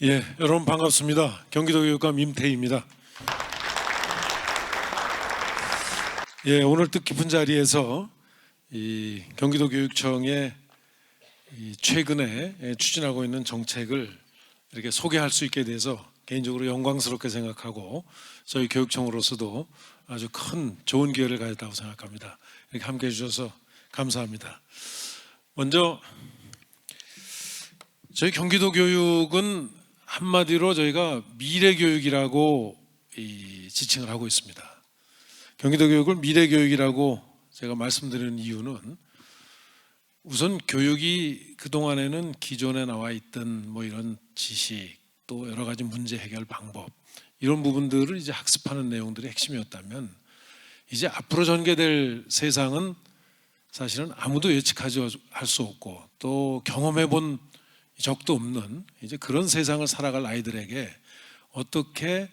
예, 여러분 반갑습니다. 경기도 교육감 임태희입니다. 예, 오늘 뜻깊은 자리에서 이 경기도 교육청의 최근에 추진하고 있는 정책을 이렇게 소개할 수 있게 돼서 개인적으로 영광스럽게 생각하고 저희 교육청으로서도 아주 큰 좋은 기회를 가졌다고 생각합니다. 이렇게 함께해 주셔서 감사합니다. 먼저 저희 경기도 교육은 한마디로 저희가 미래교육이라고 지칭을 하고 있습니다. 경기도 교육을 미래교육이라고 제가 말씀드리는 이유는 우선 교육이 그동안에는 기존에 나와 있던 뭐 이런 지식 또 여러 가지 문제 해결 방법 이런 부분들을 이제 학습하는 내용들이 핵심이었다면 이제 앞으로 전개될 세상은 사실은 아무도 예측하지 할 수 없고 또 경험해 본 적도 없는 이제 그런 세상을 살아갈 아이들에게 어떻게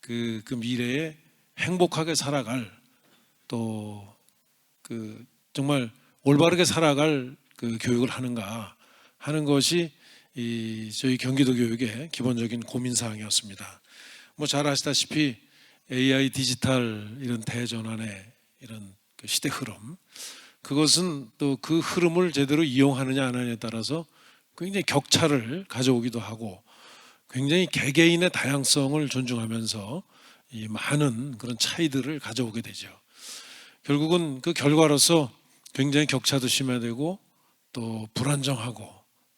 그 미래에 행복하게 살아갈 또 그 정말 올바르게 살아갈 그 교육을 하는가 하는 것이 저희 경기도 교육의 기본적인 고민 사항이었습니다. 뭐 잘 아시다시피 AI 디지털 이런 대전환의 이런 그 시대 흐름 그것은 또 그 흐름을 제대로 이용하느냐 안 하느냐에 따라서 굉장히 격차를 가져오기도 하고 굉장히 개개인의 다양성을 존중하면서 이 많은 그런 차이들을 가져오게 되죠. 결국은 그 결과로서 굉장히 격차도 심화되고 또 불안정하고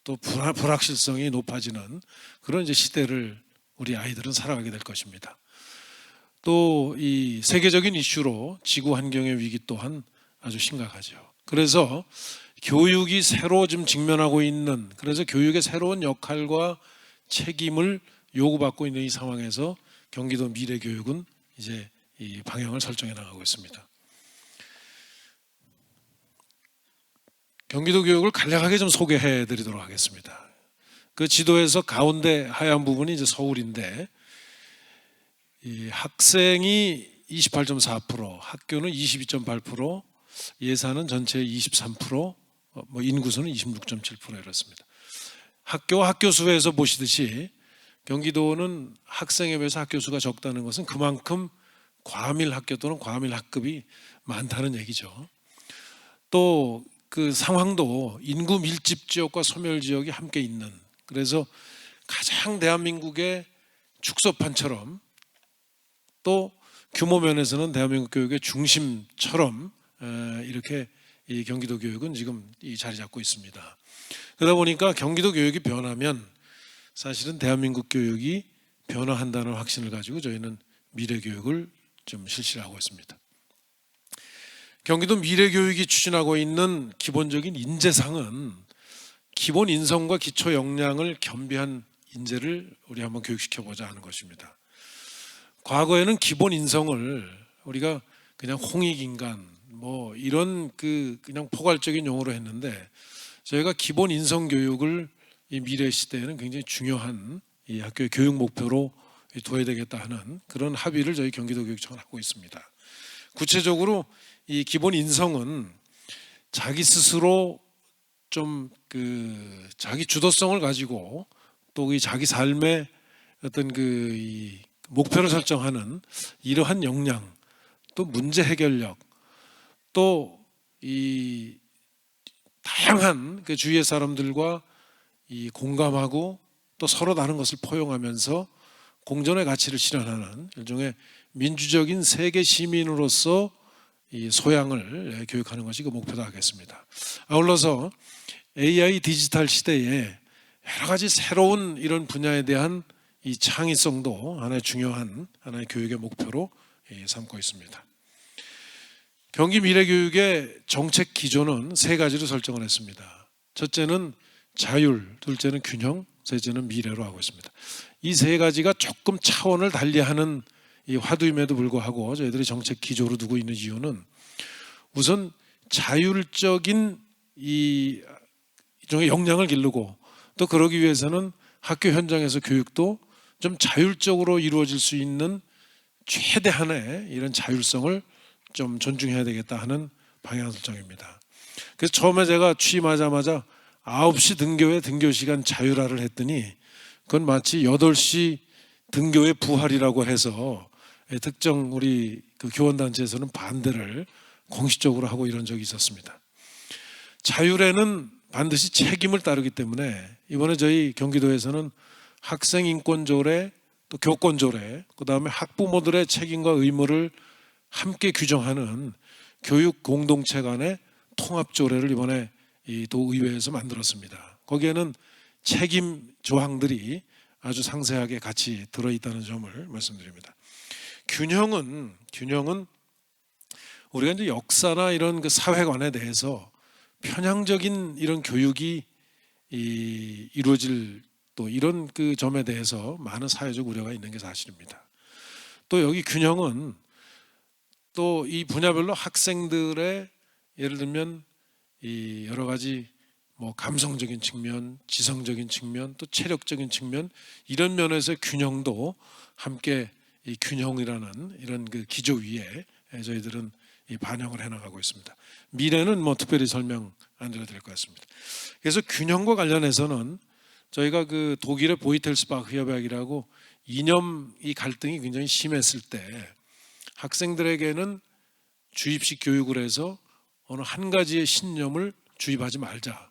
또 불확실성이 높아지는 그런 이제 시대를 우리 아이들은 살아가게 될 것입니다. 또 이 세계적인 이슈로 지구 환경의 위기 또한 아주 심각하죠. 그래서 교육이 새로 지금 직면하고 있는 그래서 교육의 새로운 역할과 책임을 요구받고 있는 이 상황에서 경기도 미래교육은 이제 이 방향을 설정해 나가고 있습니다. 경기도 교육을 간략하게 좀 소개해 드리도록 하겠습니다. 그 지도에서 가운데 하얀 부분이 이제 서울인데 이 학생이 28.4%, 학교는 22.8%, 예산은 전체의 23%, 뭐 인구수는 26.7% 이렇습니다. 학교 수에서 보시듯이 경기도는 학생에 비해서 학교 수가 적다는 것은 그만큼 과밀 학교 또는 과밀 학급이 많다는 얘기죠. 또 그 상황도 인구 밀집 지역과 소멸 지역이 함께 있는 그래서 가장 대한민국의 축소판처럼 또 규모 면에서는 대한민국 교육의 중심처럼 이렇게 이 경기도 교육은 지금 이 자리 잡고 있습니다. 그러다 보니까 경기도 교육이 변하면 사실은 대한민국 교육이 변화한다는 확신을 가지고 저희는 미래 교육을 좀 실시를 하고 있습니다. 경기도 미래 교육이 추진하고 있는 기본적인 인재상은 기본 인성과 기초 역량을 겸비한 인재를 우리 한번 교육시켜 보자 하는 것입니다. 과거에는 기본 인성을 우리가 그냥 홍익인간 뭐 이런 그냥 포괄적인 용어로 했는데 저희가 기본 인성 교육을 이 미래 시대에는 굉장히 중요한 이 학교의 교육 목표로 둬야 되겠다 하는 그런 합의를 저희 경기도 교육청은 하고 있습니다. 구체적으로 이 기본 인성은 자기 스스로 좀 자기 주도성을 가지고 또 이 자기 삶의 어떤 이 목표를 설정하는 이러한 역량, 또 문제 해결력, 또 이 다양한 그 주위의 사람들과 이 공감하고 또 서로 다른 것을 포용하면서 공존의 가치를 실현하는 일종의 민주적인 세계 시민으로서 이 소양을 교육하는 것이 그 목표다 하겠습니다. 아울러서 AI 디지털 시대에 여러 가지 새로운 이런 분야에 대한 이 창의성도 하나의 중요한 하나의 교육의 목표로 삼고 있습니다. 경기 미래교육의 정책 기조는 세 가지로 설정을 했습니다. 첫째는 자율, 둘째는 균형, 셋째는 미래로 하고 있습니다. 이 세 가지가 조금 차원을 달리하는 이 화두임에도 불구하고 저희들이 정책 기조로 두고 있는 이유는 우선 자율적인 이 일종의 역량을 기르고 또 그러기 위해서는 학교 현장에서 교육도 좀 자율적으로 이루어질 수 있는 최대한의 이런 자율성을 좀 존중해야 되겠다 하는 방향 설정입니다. 그래서 처음에 제가 취임하자마자 9시 등교에 등교 시간 자율화를 했더니 그건 마치 8시 등교의 부활이라고 해서 특정 우리 그 교원단체에서는 반대를 공식적으로 하고 이런 적이 있었습니다. 자율에는 반드시 책임을 따르기 때문에 이번에 저희 경기도에서는 학생인권조례, 또 교권조례, 그 다음에 학부모들의 책임과 의무를 함께 규정하는 교육 공동체 간의 통합조례를 이번에 이 도의회에서 만들었습니다. 거기에는 책임 조항들이 아주 상세하게 같이 들어있다는 점을 말씀드립니다. 균형은 우리가 이제 역사나 이런 그 사회관에 대해서 편향적인 이런 교육이 이루어질 또 이런 그 점에 대해서 많은 사회적 우려가 있는 게 사실입니다. 또 여기 균형은 또 이 분야별로 학생들의 예를 들면 이 여러 가지 뭐 감성적인 측면, 지성적인 측면, 또 체력적인 측면 이런 면에서 균형도 함께 이 균형이라는 이런 그 기조 위에 저희들은 이 반영을 해나가고 있습니다. 미래는 뭐 특별히 설명 안 드려도 될 것 같습니다. 그래서 균형과 관련해서는 저희가 그 독일의 보이텔스바흐 협약이라고 이념 이 갈등이 굉장히 심했을 때 학생들에게는 주입식 교육을 해서 어느 한 가지의 신념을 주입하지 말자.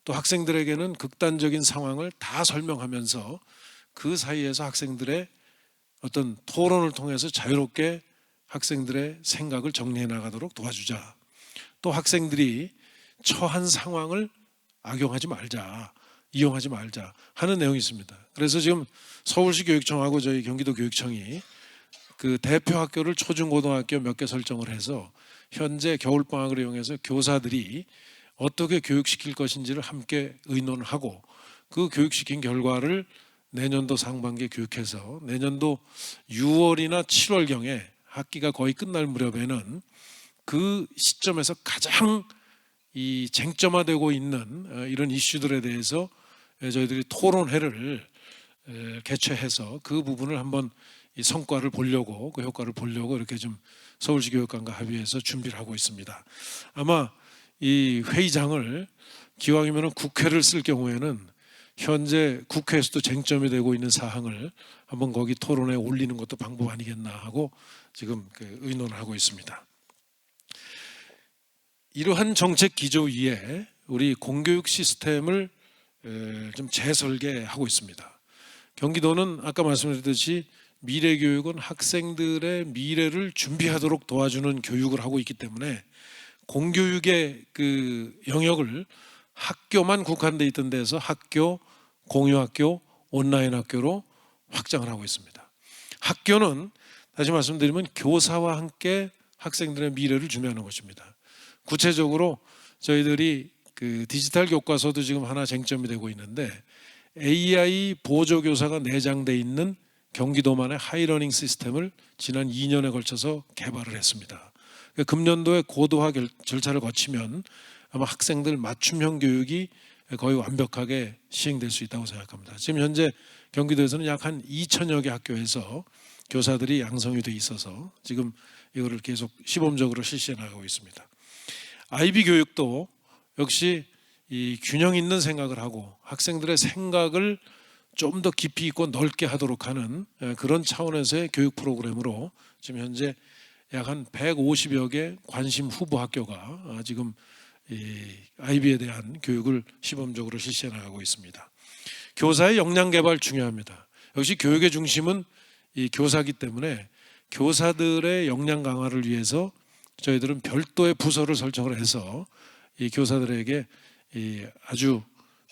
또 학생들에게는 극단적인 상황을 다 설명하면서 그 사이에서 학생들의 어떤 토론을 통해서 자유롭게 학생들의 생각을 정리해 나가도록 도와주자. 또 학생들이 처한 상황을 악용하지 말자, 이용하지 말자 하는 내용이 있습니다. 그래서 지금 서울시 교육청하고 저희 경기도 교육청이 그 대표 학교를 초중고등학교 몇 개 설정을 해서 현재 겨울방학을 이용해서 교사들이 어떻게 교육시킬 것인지를 함께 의논을 하고 그 교육시킨 결과를 내년도 상반기에 교육해서 내년도 6월이나 7월경에 학기가 거의 끝날 무렵에는 그 시점에서 가장 이 쟁점화되고 있는 이런 이슈들에 대해서 저희들이 토론회를 개최해서 그 부분을 한번 이 성과를 보려고 그 효과를 보려고 이렇게 좀 서울시 교육감과 합의해서 준비를 하고 있습니다. 아마 이 회의장을 기왕이면 국회를 쓸 경우에는 현재 국회에서도 쟁점이 되고 있는 사항을 한번 거기 토론에 올리는 것도 방법 아니겠나 하고 지금 그 의논을 하고 있습니다. 이러한 정책 기조 위에 우리 공교육 시스템을 좀 재설계하고 있습니다. 경기도는 아까 말씀드렸듯이 미래교육은 학생들의 미래를 준비하도록 도와주는 교육을 하고 있기 때문에 공교육의 그 영역을 학교만 국한돼 있던 데서 학교, 공유학교, 온라인 학교로 확장을 하고 있습니다. 학교는 다시 말씀드리면 교사와 함께 학생들의 미래를 준비하는 것입니다. 구체적으로 저희들이 그 디지털 교과서도 지금 하나 쟁점이 되고 있는데 AI 보조교사가 내장돼 있는 경기도만의 하이러닝 시스템을 지난 2년에 걸쳐서 개발을 했습니다. 금년도에 고도화 절차를 거치면 아마 학생들 맞춤형 교육이 거의 완벽하게 시행될 수 있다고 생각합니다. 지금 현재 경기도에서는 약 한 2천여 개 학교에서 교사들이 양성이 돼 있어서 지금 이거를 계속 시범적으로 실시해 나가고 있습니다. IB 교육도 역시 이 균형 있는 생각을 하고 학생들의 생각을 좀 더 깊이 있고 넓게 하도록 하는 그런 차원에서의 교육 프로그램으로 지금 현재 약 한 150여 개 관심 후보 학교가 지금 이 IB에 대한 교육을 시범적으로 실시해 나가고 있습니다. 교사의 역량 개발 중요합니다. 역시 교육의 중심은 이 교사이기 때문에 교사들의 역량 강화를 위해서 저희들은 별도의 부서를 설정을 해서 이 교사들에게 이 아주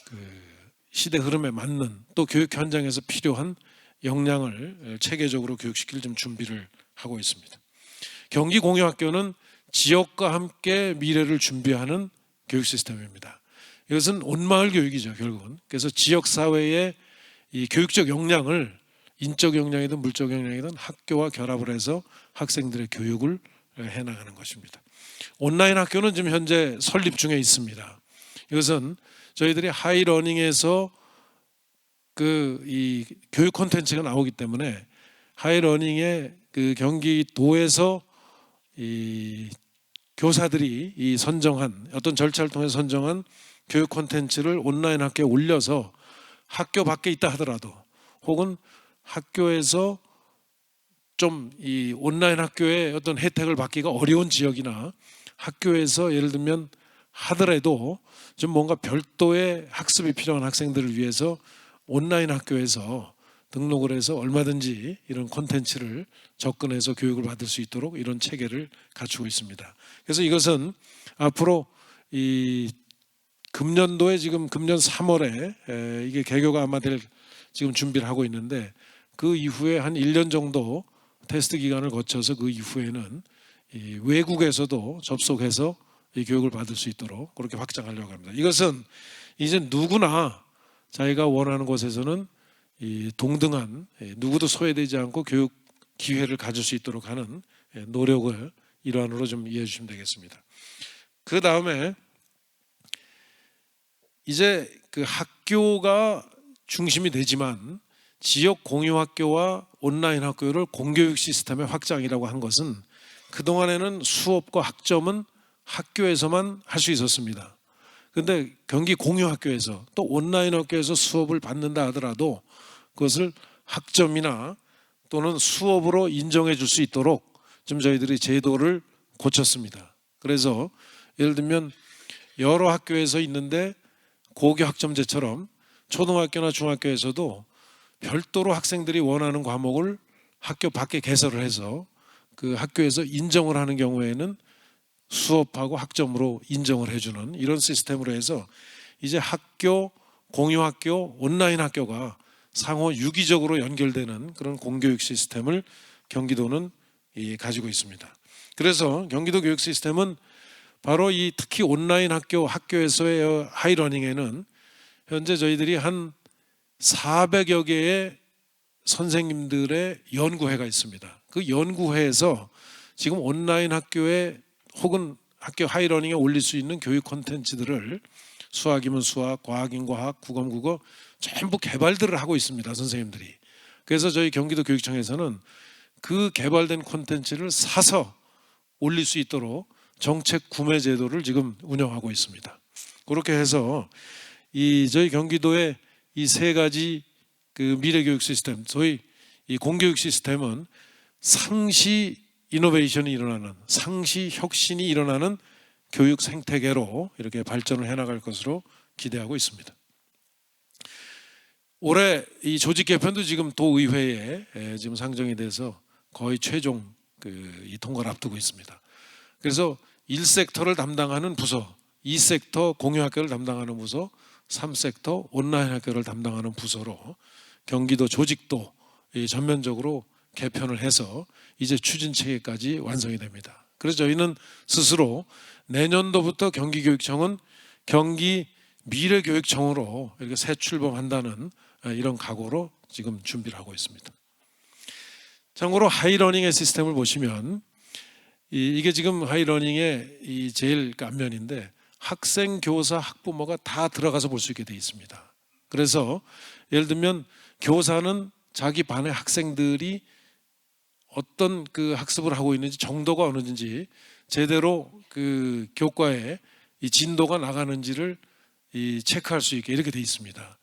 그 시대 흐름에 맞는 또 교육 현장에서 필요한 역량을 체계적으로 교육시킬 좀 준비를 하고 있습니다. 경기 공유학교는 지역과 함께 미래를 준비하는 교육 시스템입니다. 이것은 온마을 교육이죠, 결국은. 그래서 지역 사회의 이 교육적 역량을 인적 역량이든 물적 역량이든 학교와 결합을 해서 학생들의 교육을 해나가는 것입니다. 온라인 학교는 지금 현재 설립 중에 있습니다. 이것은 저희들이 하이러닝에서 그 이 교육 콘텐츠가 나오기 때문에 하이러닝의 그 경기도에서 이 교사들이 이 선정한 어떤 절차를 통해 선정한 교육 콘텐츠를 온라인 학교에 올려서 학교 밖에 있다 하더라도 혹은 학교에서 좀 이 온라인 학교의 어떤 혜택을 받기가 어려운 지역이나 학교에서 예를 들면 하더라도 좀 뭔가 별도의 학습이 필요한 학생들을 위해서 온라인 학교에서 등록을 해서 얼마든지 이런 콘텐츠를 접근해서 교육을 받을 수 있도록 이런 체계를 갖추고 있습니다. 그래서 이것은 앞으로 이 금년도에 지금 금년 3월에 이게 개교가 아마 될 지금 준비를 하고 있는데 그 이후에 한 1년 정도 테스트 기간을 거쳐서 그 이후에는 이 외국에서도 접속해서 이 교육을 받을 수 있도록 그렇게 확장하려고 합니다. 이것은 이제 누구나 자기가 원하는 곳에서는 이 동등한 누구도 소외되지 않고 교육 기회를 가질 수 있도록 하는 노력을 일환으로 좀 이해해 주시면 되겠습니다. 그 다음에 이제 그 학교가 중심이 되지만 지역 공유 학교와 온라인 학교를 공교육 시스템의 확장이라고 한 것은 그동안에는 수업과 학점은 학교에서만 할 수 있었습니다. 그런데 경기 공유 학교에서 또 온라인 학교에서 수업을 받는다 하더라도 그것을 학점이나 또는 수업으로 인정해 줄 수 있도록 좀 저희들이 제도를 고쳤습니다. 그래서 예를 들면 여러 학교에서 있는데 고교 학점제처럼 초등학교나 중학교에서도 별도로 학생들이 원하는 과목을 학교 밖에 개설을 해서 그 학교에서 인정을 하는 경우에는 수업하고 학점으로 인정을 해주는 이런 시스템으로 해서 이제 학교, 공유학교, 온라인 학교가 상호 유기적으로 연결되는 그런 공교육 시스템을 경기도는 가지고 있습니다. 그래서 경기도 교육 시스템은 바로 이 특히 온라인 학교에서의 하이러닝에는 현재 저희들이 한 400여 개의 선생님들의 연구회가 있습니다. 그 연구회에서 지금 온라인 학교에 혹은 학교 하이러닝에 올릴 수 있는 교육 콘텐츠들을 수학이면 수학, 과학이면 과학, 국어면 국어 전부 개발들을 하고 있습니다. 선생님들이. 그래서 저희 경기도 교육청에서는 그 개발된 콘텐츠를 사서 올릴 수 있도록 정책 구매 제도를 지금 운영하고 있습니다. 그렇게 해서 저희 경기도의 이 세 가지 그 미래 교육 시스템, 소위 이 공교육 시스템은 상시 이노베이션이 일어나는, 상시 혁신이 일어나는 교육 생태계로 이렇게 발전을 해나갈 것으로 기대하고 있습니다. 올해 이 조직 개편도 지금 도의회에 지금 상정이 돼서 거의 최종 이 통과를 앞두고 있습니다. 그래서 1섹터를 담당하는 부서, 2섹터 공유학교를 담당하는 부서, 3섹터 온라인 학교를 담당하는 부서로 경기도 조직도 전면적으로 개편을 해서 이제 추진 체계까지 완성이 됩니다. 그래서 저희는 스스로 내년도부터 경기교육청은 경기 미래교육청으로 이렇게 새 출범한다는 이런 각오로 지금 준비를 하고 있습니다. 참고로 하이러닝의 시스템을 보시면 이게 지금 하이러닝의 제일 앞면인데 학생, 교사, 학부모가 다 들어가서 볼 수 있게 되어 있습니다. 그래서 예를 들면 교사는 자기 반의 학생들이 어떤 그 학습을 하고 있는지 정도가 어느인지 제대로 그 교과에 이 진도가 나가는지를 체크할 수 있게 이렇게 되어 있습니다.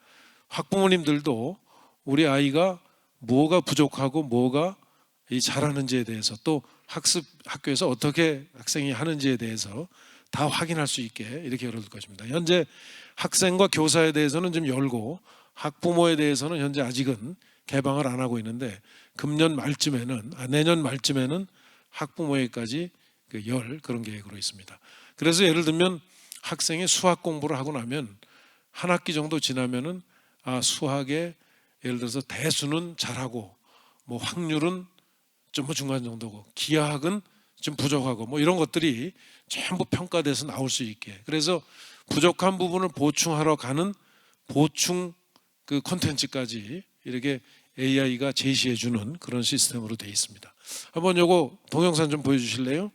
학부모님들도 우리 아이가 뭐가 부족하고 뭐가 잘하는지에 대해서 또 학교에서 어떻게 학생이 하는지에 대해서 다 확인할 수 있게 이렇게 열어둘 것입니다. 현재 학생과 교사에 대해서는 좀 열고 학부모에 대해서는 현재 아직은 개방을 안 하고 있는데 내년 말쯤에는 학부모에까지 열 그런 계획으로 있습니다. 그래서 예를 들면 학생이 수학 공부를 하고 나면 한 학기 정도 지나면은 수학에 예를 들어서 대수는 잘하고 뭐 확률은 좀 중간 정도고 기하학은 좀 부족하고 뭐 이런 것들이 전부 평가돼서 나올 수 있게 그래서 부족한 부분을 보충하러 가는 보충 그 콘텐츠까지 이렇게 AI가 제시해 주는 그런 시스템으로 되어 있습니다. 한번 요거 동영상 좀 보여주실래요?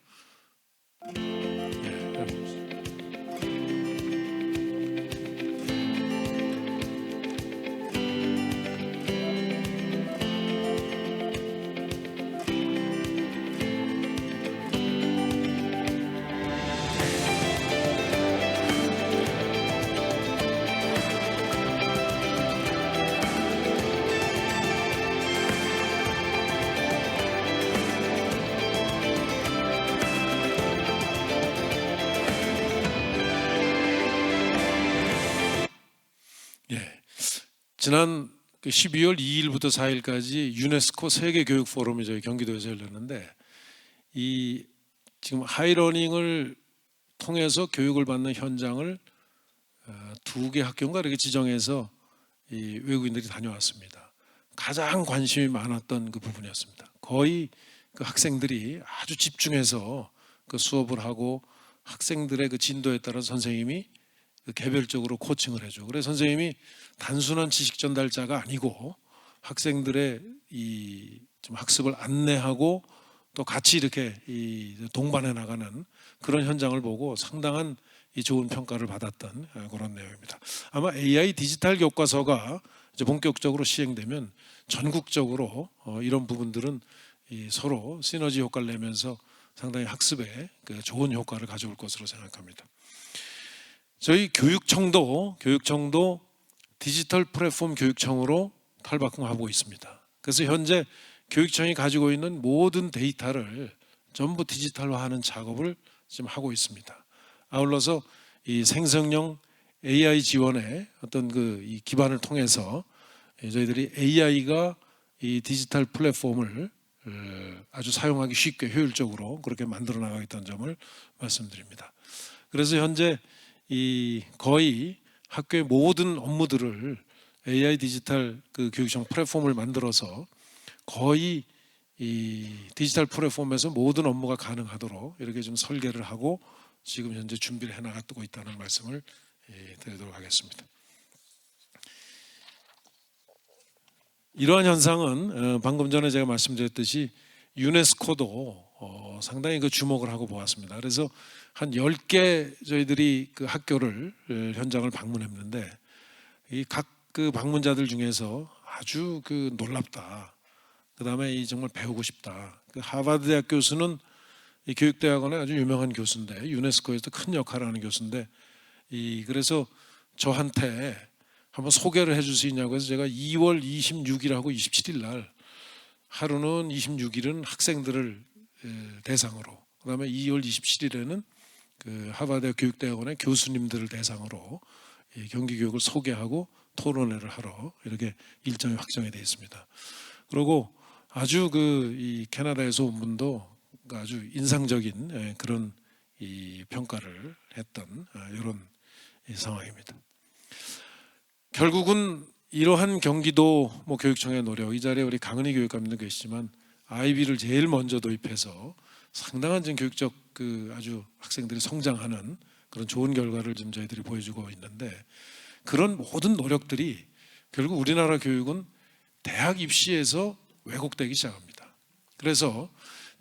지난 12월 2일부터 4일까지 유네스코 세계 교육 포럼이 저희 경기도에서 열렸는데, 이 지금 하이러닝을 통해서 교육을 받는 현장을 2개 학교인가 이렇게 지정해서 이 외국인들이 다녀왔습니다. 가장 관심이 많았던 그 부분이었습니다. 거의 그 학생들이 아주 집중해서 그 수업을 하고 학생들의 그 진도에 따라 선생님이 그 개별적으로 코칭을 해주고, 그래서 선생님이 단순한 지식 전달자가 아니고 학생들의 이 좀 학습을 안내하고 또 같이 이렇게 이 동반해 나가는 그런 현장을 보고 상당한 이 좋은 평가를 받았던 그런 내용입니다. 아마 AI 디지털 교과서가 이제 본격적으로 시행되면 전국적으로 이런 부분들은 이 서로 시너지 효과를 내면서 상당히 학습에 그 좋은 효과를 가져올 것으로 생각합니다. 저희 교육청도 디지털 플랫폼 교육청으로 탈바꿈하고 있습니다. 그래서 현재 교육청이 가지고 있는 모든 데이터를 전부 디지털화하는 작업을 지금 하고 있습니다. 아울러서 이 생성형 AI 지원의 어떤 그 이 기반을 통해서 저희들이 AI가 이 디지털 플랫폼을 아주 사용하기 쉽게 효율적으로 그렇게 만들어 나가겠다는 점을 말씀드립니다. 그래서 현재 이 거의 학교의 모든 업무들을 AI 디지털 그 교육청 플랫폼을 만들어서 거의 이 디지털 플랫폼에서 모든 업무가 가능하도록 이렇게 좀 설계를 하고 지금 현재 준비를 해나가고 있다는 말씀을 드리도록 하겠습니다. 이러한 현상은 방금 전에 제가 말씀드렸듯이 유네스코도 상당히 그 주목을 하고 보았습니다. 그래서 한 10개 저희들이 그 학교를 현장을 방문했는데, 이 각 그 방문자들 중에서 아주 그 놀랍다, 그 다음에 이 정말 배우고 싶다. 그 하버드 대학 교수는 이 교육대학원의 아주 유명한 교수인데 유네스코에서도 큰 역할을 하는 교수인데, 그래서 저한테 한번 소개를 해줄 수 있냐고 해서 제가 2월 26일하고 27일 날 하루는 26일은 학생들을 대상으로, 그 다음에 2월 27일에는 그 하버드 교육대학원의 교수님들을 대상으로 이 경기 교육을 소개하고 토론회를 하러 이렇게 일정이 확정이 되어 있습니다. 그리고 아주 그 이 캐나다에서 온 분도 아주 인상적인 그런 이 평가를 했던 이런 상황입니다. 결국은 이러한 경기도 뭐 교육청의 노력, 이 자리에 우리 강은희 교육감님도 계시지만 아이비를 제일 먼저 도입해서 상당한 지금 교육적 그 아주 학생들이 성장하는 그런 좋은 결과를 지금 저희들이 보여주고 있는데, 그런 모든 노력들이 결국 우리나라 교육은 대학 입시에서 왜곡되기 시작합니다. 그래서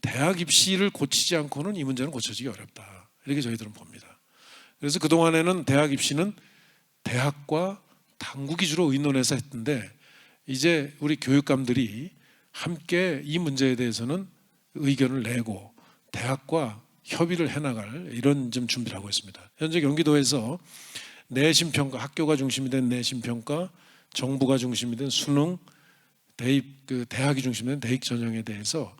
대학 입시를 고치지 않고는 이 문제는 고쳐지기 어렵다, 이렇게 저희들은 봅니다. 그래서 그동안에는 대학 입시는 대학과 당국이 주로 의논해서 했는데, 이제 우리 교육감들이 함께 이 문제에 대해서는 의견을 내고 대학과 협의를 해나갈 이런 좀 준비를 하고 있습니다. 현재 경기도에서 내신평가, 학교가 중심이 된 내신평가, 정부가 중심이 된 수능, 대입, 그 대학이 중심이 된 대입 전형에 대해서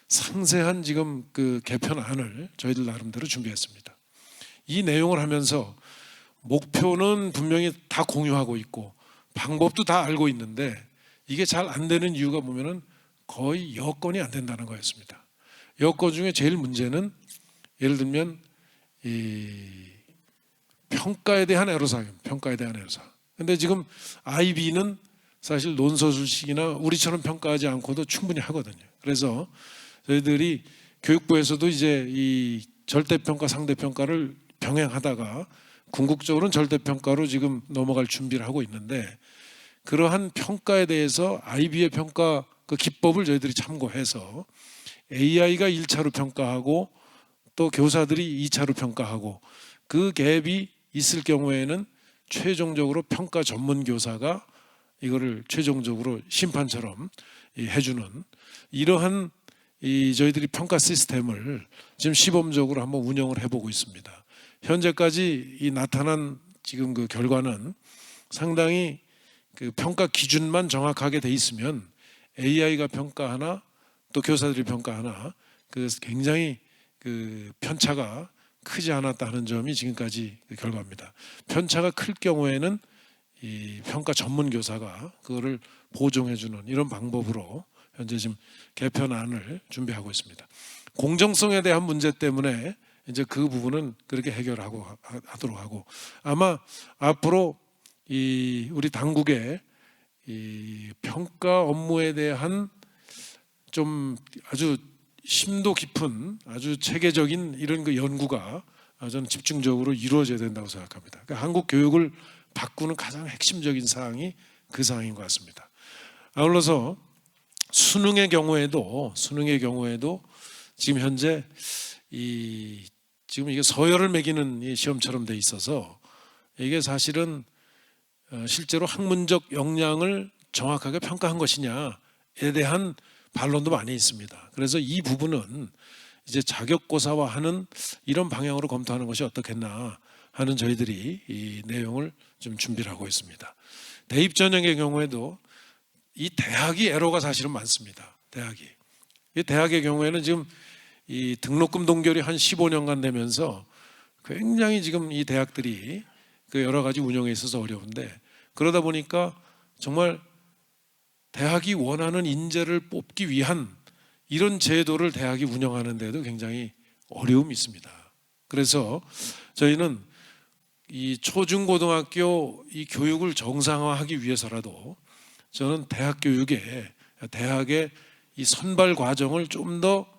상세한 지금 그 개편안을 저희들 나름대로 준비했습니다. 이 내용을 하면서 목표는 분명히 다 공유하고 있고 방법도 다 알고 있는데, 이게 잘 안 되는 이유가 보면은 거의 여건이 안 된다는 거였습니다. 여건 중에 제일 문제는 예를 들면 이 평가에 대한 애로사항, 평가에 대한 애로사항. 근데 지금 아이비는 사실 논서술식이나 우리처럼 평가하지 않고도 충분히 하거든요. 그래서 저희들이 교육부에서도 이제 이 절대평가, 상대평가를 병행하다가 궁극적으로는 절대평가로 지금 넘어갈 준비를 하고 있는데, 그러한 평가에 대해서 아이비의 평가 그 기법을 저희들이 참고해서 AI가 1차로 평가하고 또 교사들이 2차로 평가하고, 그 갭이 있을 경우에는 최종적으로 평가 전문 교사가 이거를 최종적으로 심판처럼 해주는 이러한 저희들이 평가 시스템을 지금 시범적으로 한번 운영을 해보고 있습니다. 현재까지 이 나타난 지금 그 결과는 상당히 그 평가 기준만 정확하게 돼 있으면 AI가 평가하나 또 교사들이 평가하나 그 굉장히 그 편차가 크지 않았다는 점이 지금까지 그 결과입니다. 편차가 클 경우에는 이 평가 전문 교사가 그거를 보정해주는 이런 방법으로 현재 지금 개편안을 준비하고 있습니다. 공정성에 대한 문제 때문에 이제 그 부분은 그렇게 해결하고 하도록 하고, 아마 앞으로 이 우리 당국의 이 평가 업무에 대한 좀 아주 심도 깊은 아주 체계적인 이런 그 연구가 저는 집중적으로 이루어져야 된다고 생각합니다. 그러니까 한국 교육을 바꾸는 가장 핵심적인 사항이 그 사항인 것 같습니다. 아울러서 수능의 경우에도 지금 현재 지금 이게 서열을 매기는 이 시험처럼 돼 있어서 이게 사실은 실제로 학문적 역량을 정확하게 평가한 것이냐에 대한 반론도 많이 있습니다. 그래서 이 부분은 이제 자격고사화하는 이런 방향으로 검토하는 것이 어떻겠나 하는 저희들이 이 내용을 좀 준비를 하고 있습니다. 대입 전형의 경우에도 이 대학이 에러가 사실은 많습니다. 이 대학의 경우에는 지금 이 등록금 동결이 한 15년간 되면서 굉장히 지금 이 대학들이 그 여러 가지 운영에 있어서 어려운데, 그러다 보니까 정말 대학이 원하는 인재를 뽑기 위한 이런 제도를 대학이 운영하는 데도 굉장히 어려움이 있습니다. 그래서 저희는 이 초중고등학교 이 교육을 정상화하기 위해서라도 저는 대학의 이 선발 과정을 좀 더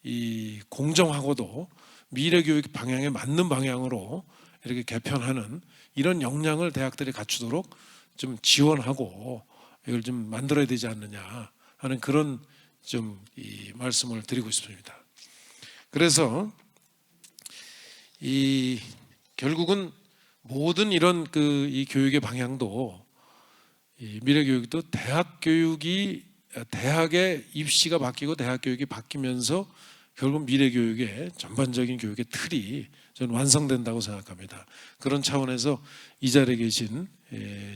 이 공정하고도 미래 교육 방향에 맞는 방향으로 이렇게 개편하는 이런 역량을 대학들이 갖추도록 좀 지원하고 이걸 좀 만들어야 되지 않느냐 하는 그런 좀 이 말씀을 드리고 싶습니다. 그래서 이 결국은 모든 이런 그 이 교육의 방향도 이 미래 교육도 대학의 입시가 바뀌고 대학 교육이 바뀌면서 결국 미래 교육의 전반적인 교육의 틀이 저는 완성된다고 생각합니다. 그런 차원에서 이 자리에 계신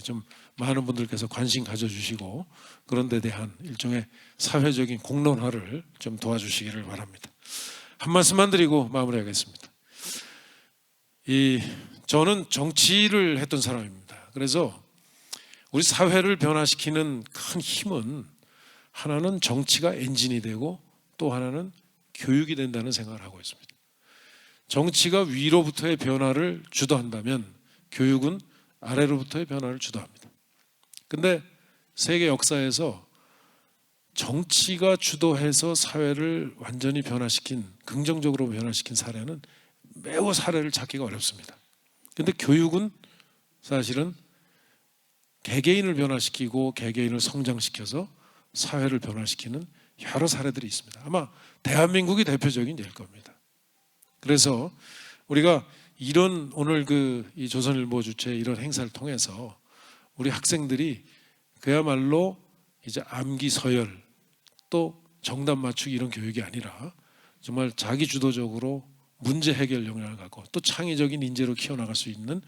좀 많은 분들께서 관심 가져주시고 그런 데 대한 일종의 사회적인 공론화를 좀 도와주시기를 바랍니다. 한 말씀만 드리고 마무리하겠습니다. 저는 정치를 했던 사람입니다. 그래서 우리 사회를 변화시키는 큰 힘은 하나는 정치가 엔진이 되고 또 하나는 교육이 된다는 생각을 하고 있습니다. 정치가 위로부터의 변화를 주도한다면 교육은 아래로부터의 변화를 주도합니다. 근데 세계 역사에서 정치가 주도해서 사회를 완전히 변화시킨, 긍정적으로 변화시킨 사례는 매우 사례를 찾기가 어렵습니다. 근데 교육은 사실은 개개인을 변화시키고 개개인을 성장시켜서 사회를 변화시키는 여러 사례들이 있습니다. 아마 대한민국이 대표적인 예일 겁니다. 그래서 우리가 이런 오늘 이 조선일보 주최 이런 행사를 통해서 우리 학생들이 그야말로 이제 암기 서열 또 정답 맞추기 이런 교육이 아니라 정말 자기 주도적으로 문제 해결 역량을 갖고 또 창의적인 인재로 키워나갈 수 있는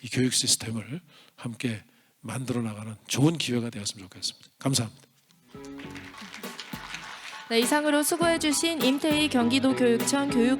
이 교육 시스템을 함께 만들어 나가는 좋은 기회가 되었으면 좋겠습니다. 감사합니다. 네, 이상으로 수고해 주신 임태희 경기도교육청 교육